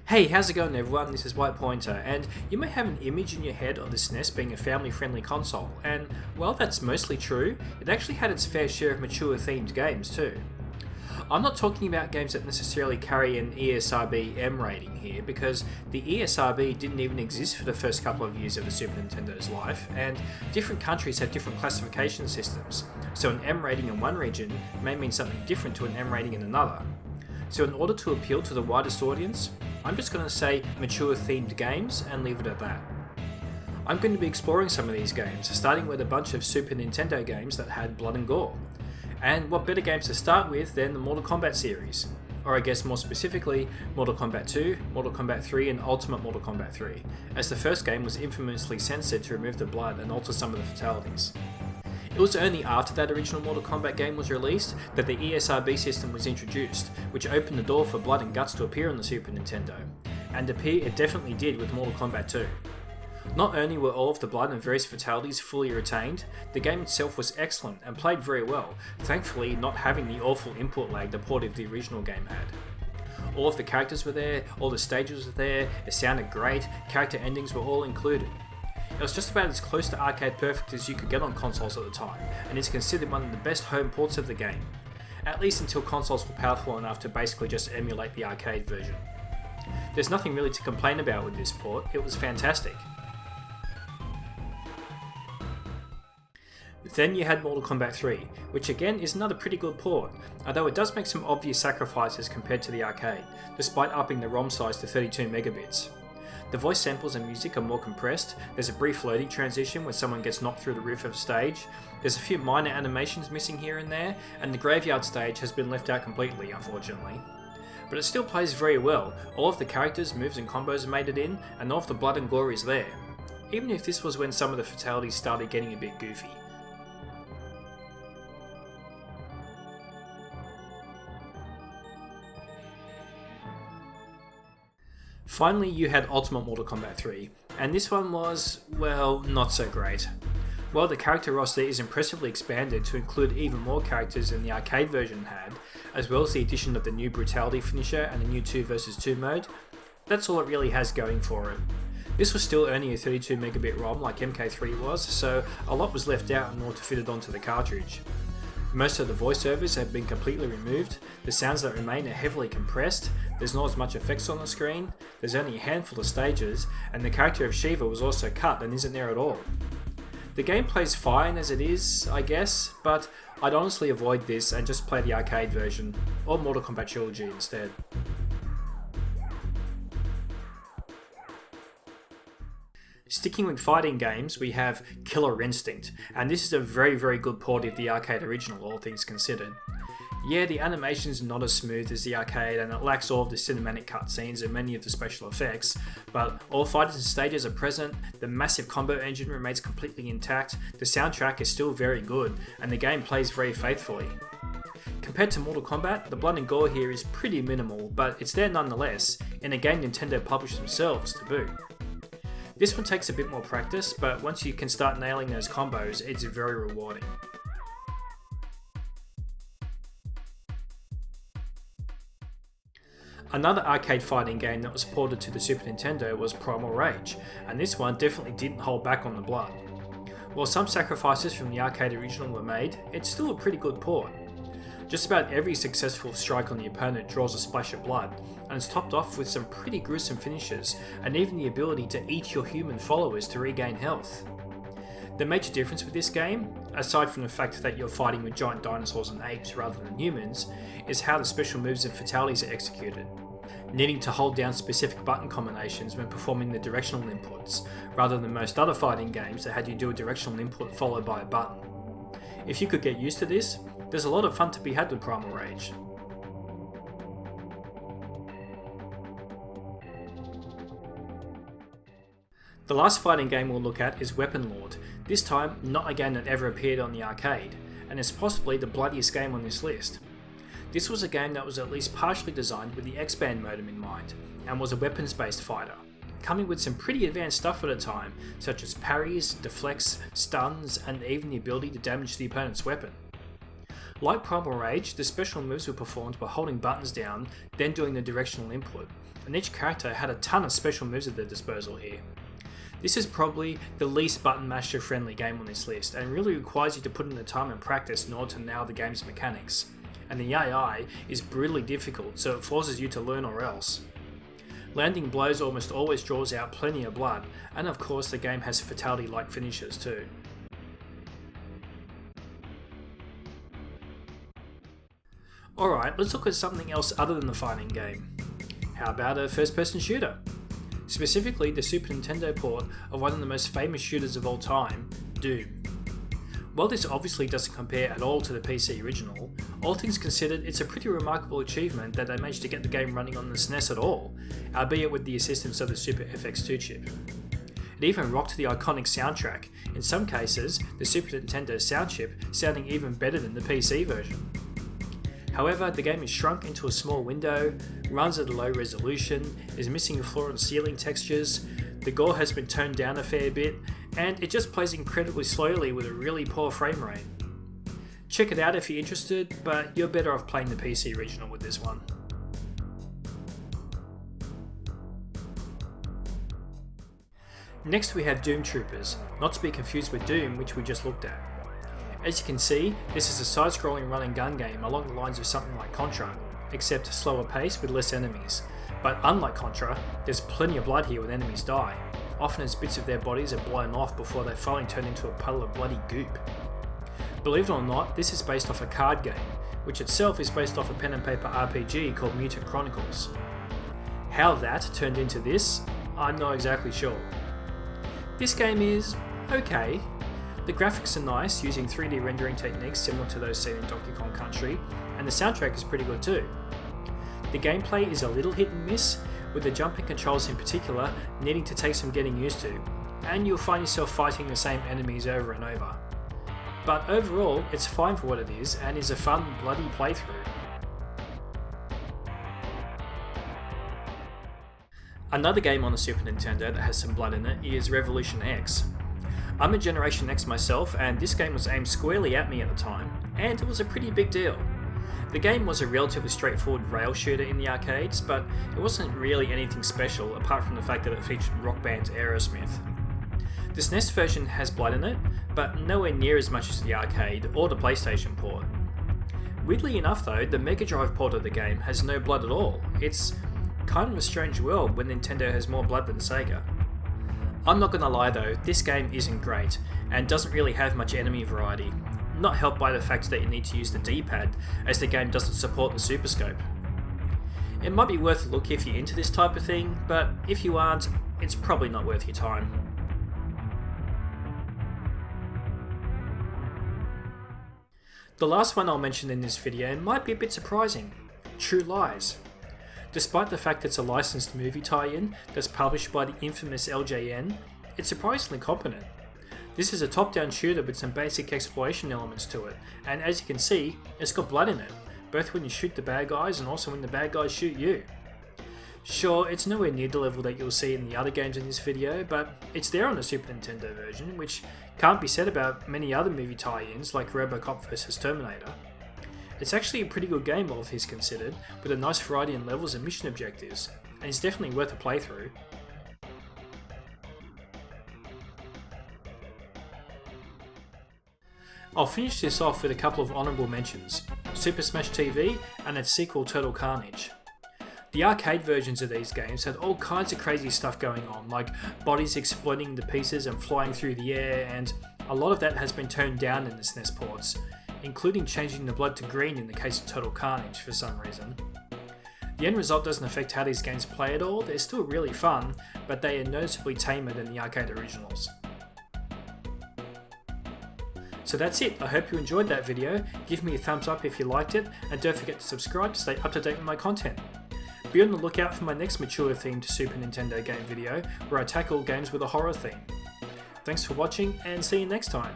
Hey, how's it going everyone? This is White Pointer, and you may have an image in your head of the SNES being a family-friendly console, and while that's mostly true, it actually had its fair share of mature-themed games too. I'm not talking about games that necessarily carry an ESRB M rating here, because the ESRB didn't even exist for the first couple of years of the Super Nintendo's life, and different countries have different classification systems, so an M rating in one region may mean something different to an M rating in another. So in order to appeal to the widest audience, I'm just going to say mature themed games and leave it at that. I'm going to be exploring some of these games, starting with a bunch of Super Nintendo games that had blood and gore. And what better games to start with than the Mortal Kombat series? Or I guess more specifically, Mortal Kombat 2, Mortal Kombat 3 and Ultimate Mortal Kombat 3, as the first game was infamously censored to remove the blood and alter some of the fatalities. It was only after that original Mortal Kombat game was released that the ESRB system was introduced, which opened the door for blood and guts to appear on the Super Nintendo, and appear it definitely did with Mortal Kombat 2. Not only were all of the blood and various fatalities fully retained, the game itself was excellent and played very well, thankfully not having the awful input lag the port of the original game had. All of the characters were there, all the stages were there, it sounded great, character endings were all included. It was just about as close to arcade perfect as you could get on consoles at the time, and is considered one of the best home ports of the game, at least until consoles were powerful enough to basically just emulate the arcade version. There's nothing really to complain about with this port, it was fantastic. Then you had Mortal Kombat 3, which again is another pretty good port, although it does make some obvious sacrifices compared to the arcade, despite upping the ROM size to 32 megabits. The voice samples and music are more compressed, there's a brief loading transition when someone gets knocked through the roof of a stage, there's a few minor animations missing here and there, and the graveyard stage has been left out completely, unfortunately. But it still plays very well, all of the characters, moves and combos are made it in, and all of the blood and gore is there. Even if this was when some of the fatalities started getting a bit goofy. Finally, you had Ultimate Mortal Kombat 3, and this one was, well, not so great. While the character roster is impressively expanded to include even more characters than the arcade version had, as well as the addition of the new Brutality finisher and a new 2 vs 2 mode, that's all it really has going for it. This was still only a 32 megabit ROM like MK3 was, so a lot was left out in order to fit it onto the cartridge. Most of the voiceovers have been completely removed, the sounds that remain are heavily compressed, there's not as much effects on the screen, there's only a handful of stages, and the character of Shiva was also cut and isn't there at all. The game plays fine as it is, I guess, but I'd honestly avoid this and just play the arcade version, or Mortal Kombat Trilogy instead. Sticking with fighting games, we have Killer Instinct, and this is a very good port of the arcade original, all things considered. Yeah, the animation's not as smooth as the arcade and it lacks all of the cinematic cutscenes and many of the special effects, but all fighters and stages are present, the massive combo engine remains completely intact, the soundtrack is still very good, and the game plays very faithfully. Compared to Mortal Kombat, the blood and gore here is pretty minimal, but it's there nonetheless, in a game Nintendo published themselves to boot. This one takes a bit more practice, but once you can start nailing those combos, it's very rewarding. Another arcade fighting game that was ported to the Super Nintendo was Primal Rage, and this one definitely didn't hold back on the blood. While some sacrifices from the arcade original were made, it's still a pretty good port. Just about every successful strike on the opponent draws a splash of blood, and it's topped off with some pretty gruesome finishes, and even the ability to eat your human followers to regain health. The major difference with this game, aside from the fact that you're fighting with giant dinosaurs and apes rather than humans, is how the special moves and fatalities are executed. Needing to hold down specific button combinations when performing the directional inputs, rather than most other fighting games that had you do a directional input followed by a button. If you could get used to this, there's a lot of fun to be had with Primal Rage. The last fighting game we'll look at is WeaponLord, this time not a game that ever appeared on the arcade, and is possibly the bloodiest game on this list. This was a game that was at least partially designed with the X-Band modem in mind, and was a weapons-based fighter, coming with some pretty advanced stuff at the time, such as parries, deflects, stuns, and even the ability to damage the opponent's weapon. Like Primal Rage, the special moves were performed by holding buttons down, then doing the directional input, and each character had a ton of special moves at their disposal here. This is probably the least button masher friendly game on this list, and really requires you to put in the time and practice in order to nail the game's mechanics. And the AI is brutally difficult, so it forces you to learn or else. Landing blows almost always draws out plenty of blood, and of course the game has fatality-like finishes too. Alright, let's look at something else other than the fighting game. How about a first-person shooter? Specifically the Super Nintendo port of one of the most famous shooters of all time, Doom. While this obviously doesn't compare at all to the PC original, all things considered it's a pretty remarkable achievement that they managed to get the game running on the SNES at all, albeit with the assistance of the Super FX2 chip. It even rocked the iconic soundtrack, in some cases the Super Nintendo sound chip sounding even better than the PC version. However, the game is shrunk into a small window, runs at a low resolution, is missing floor and ceiling textures, the gore has been toned down a fair bit, and it just plays incredibly slowly with a really poor frame rate. Check it out if you're interested, but you're better off playing the PC original with this one. Next we have Doom Troopers, not to be confused with Doom, which we just looked at. As you can see, this is a side-scrolling run and gun game along the lines of something like Contra, except slower pace with less enemies. But unlike Contra, there's plenty of blood here when enemies die, often as bits of their bodies are blown off before they finally turn into a puddle of bloody goop. Believe it or not, this is based off a card game, which itself is based off a pen and paper RPG called Mutant Chronicles. How that turned into this, I'm not exactly sure. This game is okay. The graphics are nice, using 3D rendering techniques similar to those seen in Donkey Kong Country, and the soundtrack is pretty good too. The gameplay is a little hit and miss, with the jumping controls in particular needing to take some getting used to, and you'll find yourself fighting the same enemies over and over. But overall, it's fine for what it is, and is a fun, bloody playthrough. Another game on the Super Nintendo that has some blood in it is Revolution X. I'm a Generation X myself, and this game was aimed squarely at me at the time, and it was a pretty big deal. The game was a relatively straightforward rail shooter in the arcades, but it wasn't really anything special apart from the fact that it featured rock band Aerosmith. The SNES version has blood in it, but nowhere near as much as the arcade or the PlayStation port. Weirdly enough though, the Mega Drive port of the game has no blood at all. It's kind of a strange world when Nintendo has more blood than Sega. I'm not gonna lie though, this game isn't great, and doesn't really have much enemy variety, not helped by the fact that you need to use the D-pad, as the game doesn't support the Super Scope. It might be worth a look if you're into this type of thing, but if you aren't, it's probably not worth your time. The last one I'll mention in this video might be a bit surprising, True Lies. Despite the fact it's a licensed movie tie-in that's published by the infamous LJN, it's surprisingly competent. This is a top-down shooter with some basic exploration elements to it, and as you can see, it's got blood in it, both when you shoot the bad guys and also when the bad guys shoot you. Sure, it's nowhere near the level that you'll see in the other games in this video, but it's there on the Super Nintendo version, which can't be said about many other movie tie-ins like RoboCop vs Terminator. It's actually a pretty good game all things considered, with a nice variety in levels and mission objectives, and it's definitely worth a playthrough. I'll finish this off with a couple of honourable mentions, Super Smash TV and its sequel Turtle Carnage. The arcade versions of these games had all kinds of crazy stuff going on, like bodies exploding into pieces and flying through the air, and a lot of that has been toned down in the SNES ports, including changing the blood to green in the case of Turtle Carnage for some reason. The end result doesn't affect how these games play at all, they're still really fun, but they are noticeably tamer than the arcade originals. So that's it, I hope you enjoyed that video, give me a thumbs up if you liked it, and don't forget to subscribe to stay up to date with my content. Be on the lookout for my next mature themed Super Nintendo game video, where I tackle games with a horror theme. Thanks for watching, and see you next time.